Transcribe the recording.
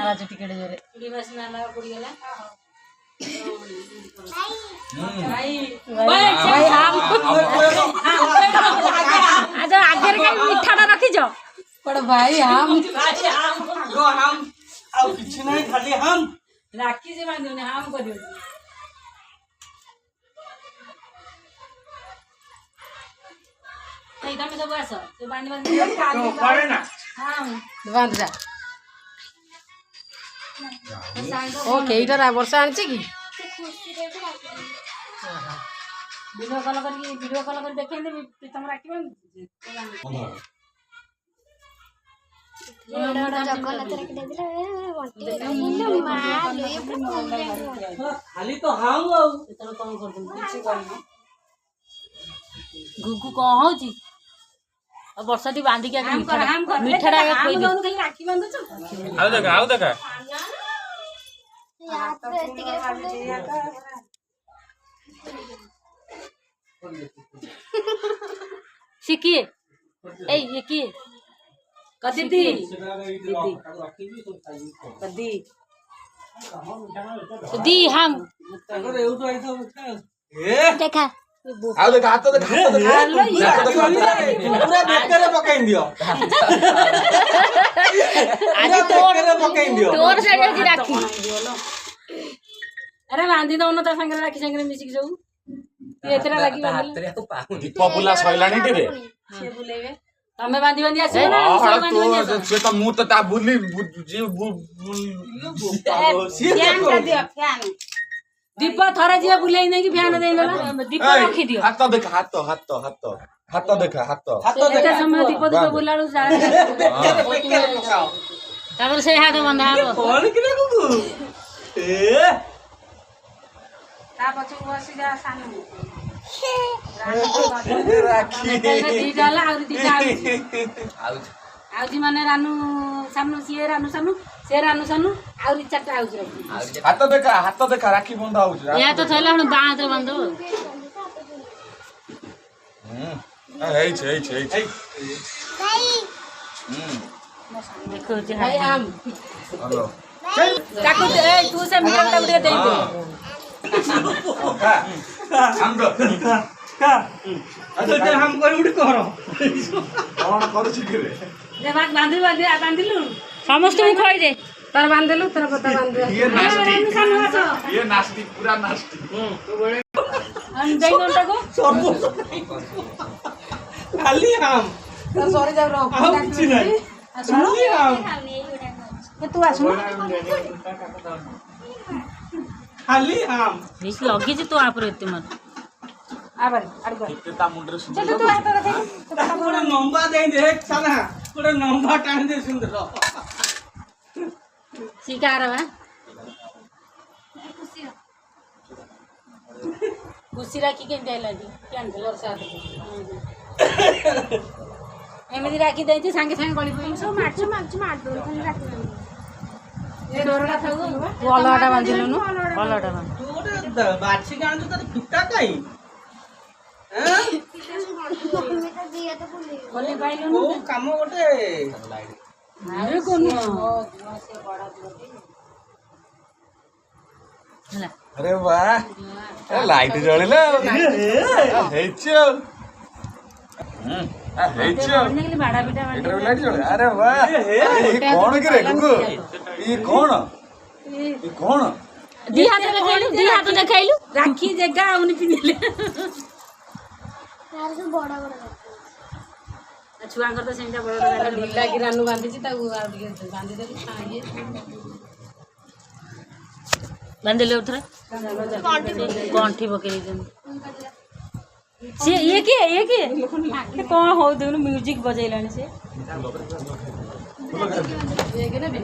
नाच टिकेट जोरे कुड़ी बस ना लगा कुड़ी गला भाई हम अच्छा आगे रे मिठाटा रखी जो पर भाई हम गो हम आ किछ नहीं खाली हम राखी से बांधो ने हम कर दियो नहीं तमे सब आस तो बांध बांध तो पड़े ना हां बांध जा ओके इधर आ वर्षा आनछि की वीडियो कॉल कर देखें दे तुम राखी बांध खाली तो हम आउ तने कौन कर दूं कुछ करना गुगु कौन होची अब वर्षाटी बांधी के हम कर मिठाड़ा के कोई दोन कहीं राखी बांधो छ आउ देखा सिकिए ए ये की कदी दी कदी दी हम अरे उठो आई तो ए देखा आउ देखा हाथ देखा पूरा बेकर पकाई दियो आज तोर पकाई दियो तोर से राखी अरे बांधी दो न त संगे राखी संगे मिसी के जाऊ एतरा राखी बांधी दीप बुला सइलानी रे से बुलेबे तमे बांधी बांधी आसे ना से तो मुंह तो ता बुली जी फैन का दियो फैन दीप थरे जे बुलेई नै कि फैन देला दीप रखी दियो हाथ देखा हाथ देखा हाथ एते समय दीप बुलालु जा तापर से हाथ बंधा हो कौन किने गुगु ए ता पछु बसी जा सानु राखी दी डाला और दी आउजी माने रानू सानु सिए रानू सानु से रानू सानु और चारटा आउजी रखी हाथ देखा राखी बंधा हो या तो थैला हन बांध रे बंधो हे देखो जे भाई हम हेलो काकू दे तू से मिठाटा उड़े दे दे हम का अच्छा हम कर उठ करो कौन करू छी रे जे बात बांधिलु समस्त को खोई दे तर बांधलु तर पता बांध ये नास्ती पूरा नास्ती हम दे दोटा को खाली हम तर सॉरी जाऊ रहो हम किछ नहीं खाली हम तू आसु खाली हम निस लगी जे तो आप रहते मत आबर अड़बा ता मुंडरे सुन चल तू हाथ रखे पूरा नंबा दे देख साला पूरा नंबा टान दे सुंदर शिकार बा खुशी राखी के देला दी केन कलर साथ एमिदी राखी देती संगे संगे गली पई सब मार दो खाली राखी ए डोरडा थाउ कलरटा बांधिलु नु कलरडा बा तू बाछी गान तो फुटा काई हैं गली पाइलु ओ काम गोटे अरे कोन से बड़ा हला अरे वाह ए लाइट जळिला हेचो हेचो निकली बाड़ा बेटा एटर लाइट जळे अरे वाह ये कोण के रे गुगु ये कोण दी हाथ देखाइलु राखी जगह उनी पिनले यार से बड़ा छुआ कर तो सेंटा बड़ा ढिला की रानू बांधी छी ताऊ आ बांधी दे ये बंदले उठरे कंठी बकेरी जन से ये के कौन हो देनु म्यूजिक बजैलानी से ये के ने भी